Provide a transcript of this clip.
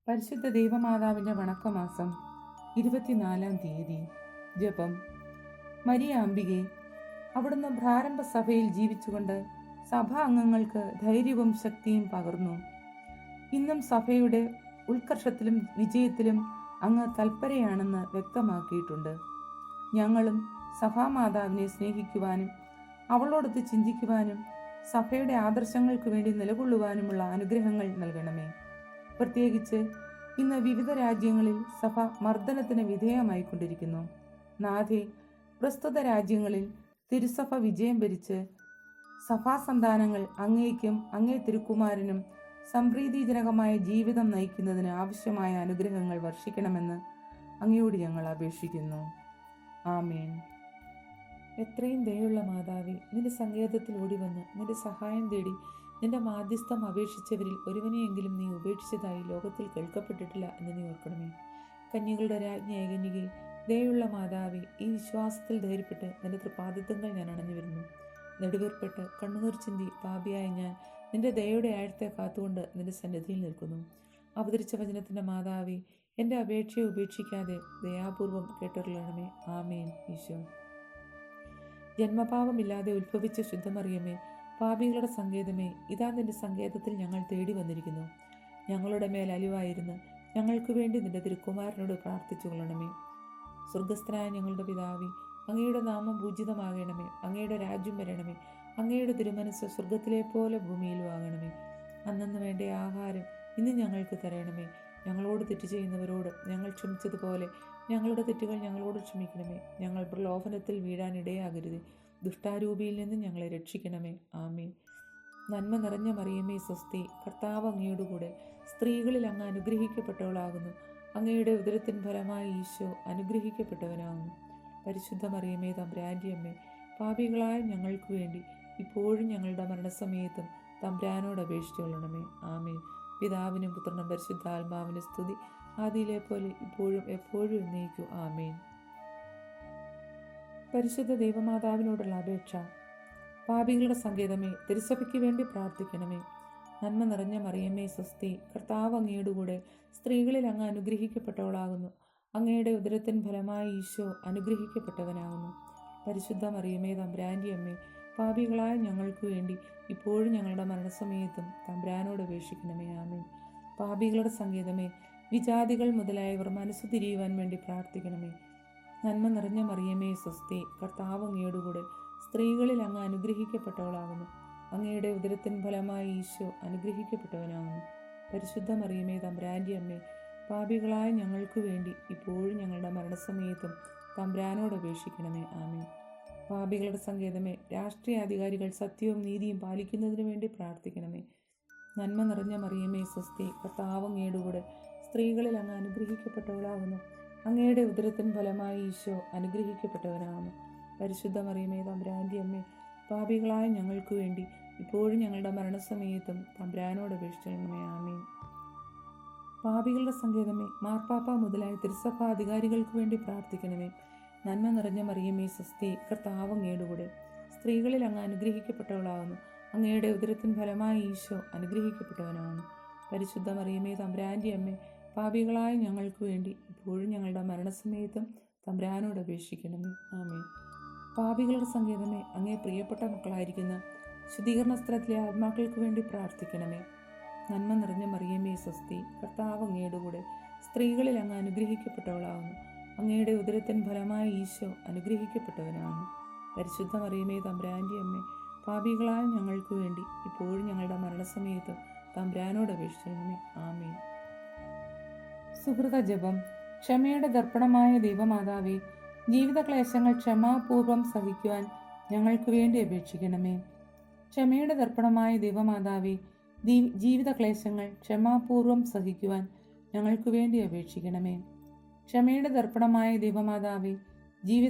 പരിശുദ്ധ ദൈവമാതാവിൻ്റെ വണക്കമാസം 24-ാം തീയതി. ജപം. മരിയാംബികെ, അവിടുന്ന് പ്രാരംഭ സഭയിൽ ജീവിച്ചുകൊണ്ട് സഭാ അംഗങ്ങൾക്ക് ധൈര്യവും ശക്തിയും പകർന്നു. ഇന്നും സഭയുടെ ഉത്കർഷത്തിലും വിജയത്തിലും അങ്ങ് തൽപരയാണെന്ന് വ്യക്തമാക്കിയിട്ടുണ്ട്. ഞങ്ങളും സഭാമാതാവിനെ സ്നേഹിക്കുവാനും അവളോടൊത്ത് ചിന്തിക്കുവാനും സഭയുടെ ആദർശങ്ങൾക്ക് വേണ്ടി നിലകൊള്ളുവാനുമുള്ള അനുഗ്രഹങ്ങൾ നൽകണമേ. പ്രത്യേകിച്ച് ഇന്ന് വിവിധ രാജ്യങ്ങളിൽ സഭ മർദ്ദനത്തിന് വിധേയമായിക്കൊണ്ടിരിക്കുന്നു. നാഥേ, പ്രസ്തുത രാജ്യങ്ങളിൽ തിരുസഭ വിജയം ഭരിച്ച് സഭാസന്താനങ്ങൾ അങ്ങേക്കും അങ്ങേ തിരുക്കുമാരനും സംപ്രീതിജനകമായ ജീവിതം നയിക്കുന്നതിന് ആവശ്യമായ അനുഗ്രഹങ്ങൾ വർഷിക്കണമെന്ന് അങ്ങയോട് ഞങ്ങൾ അപേക്ഷിക്കുന്നു. ആമേൻ. എത്രയും ദയുള്ള മാതാവേ, നിന്റെ സങ്കേതത്തിൽ ഓടിവന്ന് നിന്റെ സഹായം തേടി നിന്റെ മാധ്യസ്ഥം അപേക്ഷിച്ചവരിൽ ഒരുവനെയെങ്കിലും നീ ഉപേക്ഷിച്ചതായി ലോകത്തിൽ കേൾക്കപ്പെട്ടിട്ടില്ല എന്ന് നീ ഓർക്കണമേ. കന്യകളുടെ രാജ്ഞിയായ കന്യകേ, ദയുള്ള മാതാവേ, ഈ വിശ്വാസത്തിൽ ധൈര്യപ്പെട്ട് നിന്റെ തൃപാദത്വങ്ങൾ ഞാൻ അണഞ്ഞു വരുന്നു. നെടുവേർപ്പെട്ട് കണ്ണുനീർ ചിന്തി പാപിയായ ഞാൻ നിന്റെ ദയയുടെ ആഴത്തെ കാത്തുകൊണ്ട് നിന്റെ സന്നിധിയിൽ നിൽക്കുന്നു. അവതരിച്ച വചനത്തിൻ്റെ മാതാവേ, എൻ്റെ അപേക്ഷയെ ഉപേക്ഷിക്കാതെ ദയാപൂർവം കേട്ടറിയണമേ. ആമേൻ. ഈശോ. ജന്മപാപമില്ലാതെ ഉത്ഭവിച്ച ശുദ്ധമറിയമേ, പാപികളുടെ സങ്കേതമേ, ഇതാ നിന്റെ സങ്കേതത്തിൽ ഞങ്ങൾ തേടി വന്നിരിക്കുന്നു. ഞങ്ങളുടെ മേൽ അലിവായിരുന്ന് ഞങ്ങൾക്ക് വേണ്ടി നിന്റെ തിരുക്കുമാരനോട് പ്രാർത്ഥിച്ചു കൊള്ളണമേ. സ്വർഗസ്ഥനായ ഞങ്ങളുടെ പിതാവേ, അങ്ങയുടെ നാമം പൂജിതമാകണമേ. അങ്ങയുടെ രാജ്യം വരണമേ. അങ്ങയുടെ തിരുമനസ് സ്വർഗത്തിലെ പോലെ ഭൂമിയിലും ആകണമേ. അന്നന്ന് വേണ്ട ആഹാരം ഇന്ന് ഞങ്ങൾക്ക് തരണമേ. ഞങ്ങളോട് തെറ്റ് ചെയ്യുന്നവരോട് ഞങ്ങൾ ക്ഷമിച്ചതുപോലെ ഞങ്ങളുടെ തെറ്റുകൾ ഞങ്ങളോട് ക്ഷമിക്കണമേ. ഞങ്ങൾ പ്രലോഭനത്തിൽ വീഴാനിടയാകരുത്. ദുഷ്ടാരൂപിയിൽ നിന്ന് ഞങ്ങളെ രക്ഷിക്കണമേ. ആമേൻ. നന്മ നിറഞ്ഞ മറിയമേ സ്വസ്തി, കർത്താവ് അങ്ങയോട് കൂടെ സ്ത്രീകളിൽ അങ്ങ് അനുഗ്രഹിക്കപ്പെട്ടവളാകുന്നു. അങ്ങയുടെ ഉദരത്തിൻ ഫലമായി ഈശോ അനുഗ്രഹിക്കപ്പെട്ടവനാകുന്നു. പരിശുദ്ധ മറിയമേ തമ്പുരാൻ്റെ അമ്മേ, പാപികളായ ഞങ്ങൾക്ക് വേണ്ടി ഇപ്പോഴും ഞങ്ങളുടെ മരണസമയത്തും തമ്പുരാനോട് അപേക്ഷിച്ചു കൊള്ളണമേ. ആമേൻ. പിതാവിനും പുത്രനും പരിശുദ്ധാത്മാവിനും സ്തുതി, ആദിയിലെ പോലെ ഇപ്പോഴും എപ്പോഴും എന്നേക്കും. ആമേൻ. പരിശുദ്ധ ദൈവമാതാവിനോടുള്ള അപേക്ഷ. പാപികളുടെ സങ്കേതമേ, തിരുസഭയ്ക്ക് വേണ്ടി പ്രാർത്ഥിക്കണമേ. നന്മ നിറഞ്ഞ മറിയമേ സ്വസ്തി, കർത്താവ് അങ്ങയുടെ കൂടെ സ്ത്രീകളിൽ അങ്ങ് അനുഗ്രഹിക്കപ്പെട്ടവളാകുന്നു. അങ്ങയുടെ ഉദരത്തിൻ ഫലമായി ഈശോ അനുഗ്രഹിക്കപ്പെട്ടവനാകുന്നു. പരിശുദ്ധ മറിയമേ തമ്പുരാൻ്റെ അമ്മേ, പാപികളായ ഞങ്ങൾക്ക് വേണ്ടി ഇപ്പോഴും ഞങ്ങളുടെ മരണസമയത്തും തമ്പുരാനോട് അപേക്ഷിക്കണമേ. ആമേൻ. പാപികളുടെ സങ്കേതമേ, വിജാതികൾ മുതലായവർ മനസ്സു തിരിയുവാൻ വേണ്ടി പ്രാർത്ഥിക്കണമേ. നന്മ നിറഞ്ഞ മറിയമേ സ്വസ്തി, കർത്താവ് അങ്ങയുടെ കൂടെ സ്ത്രീകളിൽ അങ്ങ് അനുഗ്രഹിക്കപ്പെട്ടവളാകുന്നു. അങ്ങയുടെ ഉദരത്തിൻ ഫലമായി ഈശോ അനുഗ്രഹിക്കപ്പെട്ടവനാകുന്നു. പരിശുദ്ധ മറിയമേ തമ്പുരാൻ്റെ അമ്മേ, പാപികളായ ഞങ്ങൾക്ക് വേണ്ടി ഇപ്പോഴും ഞങ്ങളുടെ മരണസമയത്തും തമ്പുരാനോട് അപേക്ഷിക്കണമേ. ആമേൻ. പാപികളുടെ സങ്കേതമേ, രാഷ്ട്രീയാധികാരികൾ സത്യവും നീതിയും പാലിക്കുന്നതിന് വേണ്ടി പ്രാർത്ഥിക്കണമേ. നന്മ നിറഞ്ഞ മറിയമേ സ്വസ്തി, കർത്താവ് അങ്ങയുടെ കൂടെ സ്ത്രീകളിൽ അങ്ങ് അനുഗ്രഹിക്കപ്പെട്ടവളാകുന്നു. അങ്ങയുടെ ഉദരത്തിൻ ഫലമായി ഈശോ അനുഗ്രഹിക്കപ്പെട്ടവനാകുന്നു. പരിശുദ്ധ മറിയമേ തമ്പുരാൻ്റെ അമ്മേ, പാപികളായ ഞങ്ങൾക്ക് വേണ്ടി ഇപ്പോഴും ഞങ്ങളുടെ മരണസമയത്തും തമ്പുരാനോട് അപേക്ഷിക്കണമേ. ആമേൻ. പാപികളുടെ സങ്കേതമേ, മാർപ്പാപ്പ മുതലായ തിരുസഭാ അധികാരികൾക്ക് വേണ്ടി പ്രാർത്ഥിക്കണമേ. നന്മ നിറഞ്ഞ മറിയമേ സ്വസ്തി, കർത്താവ് അങ്ങയുടെ കൂടെ സ്ത്രീകളിൽ അങ്ങ് അനുഗ്രഹിക്കപ്പെട്ടവളാകുന്നു. അങ്ങയുടെ ഉദരത്തിൻ ഫലമായി ഈശോ അനുഗ്രഹിക്കപ്പെട്ടവനാകുന്നു. പരിശുദ്ധ മറിയമേ തമ്പുരാൻ്റെ അമ്മേ, പാപികളായ ഞങ്ങൾക്ക് വേണ്ടി ഇപ്പോഴും ഞങ്ങളുടെ മരണസമയത്തും തമ്പുരാനോട് അപേക്ഷിക്കണമേ. ആമേൻ. പാപികളുടെ സങ്കേതമേ, അങ്ങേ പ്രിയപ്പെട്ട മക്കളായിരിക്കുന്ന ശുദ്ധീകരണ സ്ഥലത്തിലെ ആത്മാക്കൾക്ക് വേണ്ടി പ്രാർത്ഥിക്കണമേ. നന്മ നിറഞ്ഞ മറിയമേ സ്വസ്തി, കർത്താവ് അങ്ങയുടെ കൂടെ സ്ത്രീകളിൽ അങ്ങ് അനുഗ്രഹിക്കപ്പെട്ടവളാകുന്നു. അങ്ങയുടെ ഉദരത്തിൻ ഫലമായി ഈശോ അനുഗ്രഹിക്കപ്പെട്ടവനാകുന്നു. പരിശുദ്ധ മറിയമേ തമ്പുരാൻ്റെ അമ്മേ, പാപികളായ ഞങ്ങൾക്ക് വേണ്ടി ഇപ്പോഴും ഞങ്ങളുടെ മരണസമയത്തും തമ്പുരാനോട് അപേക്ഷിക്കണമേ. ആമേൻ. സുഹൃത ജപം. ക്ഷമയുടെ ദർപ്പണമായ ദൈവമാതാവേ, ജീവിതക്ലേശങ്ങൾ ക്ഷമാപൂർവം സഹിക്കുവാൻ ഞങ്ങൾക്ക് വേണ്ടി അപേക്ഷിക്കണമേ. ക്ഷമയുടെ ദർപ്പണമായ ദൈവമാതാവേ, ജീവിതക്ലേശങ്ങൾ ക്ഷമാപൂർവം സഹിക്കുവാൻ ഞങ്ങൾക്ക് വേണ്ടി അപേക്ഷിക്കണമേ. ക്ഷമയുടെ ദർപ്പണമായ ദൈവമാതാവേ, ജീവിത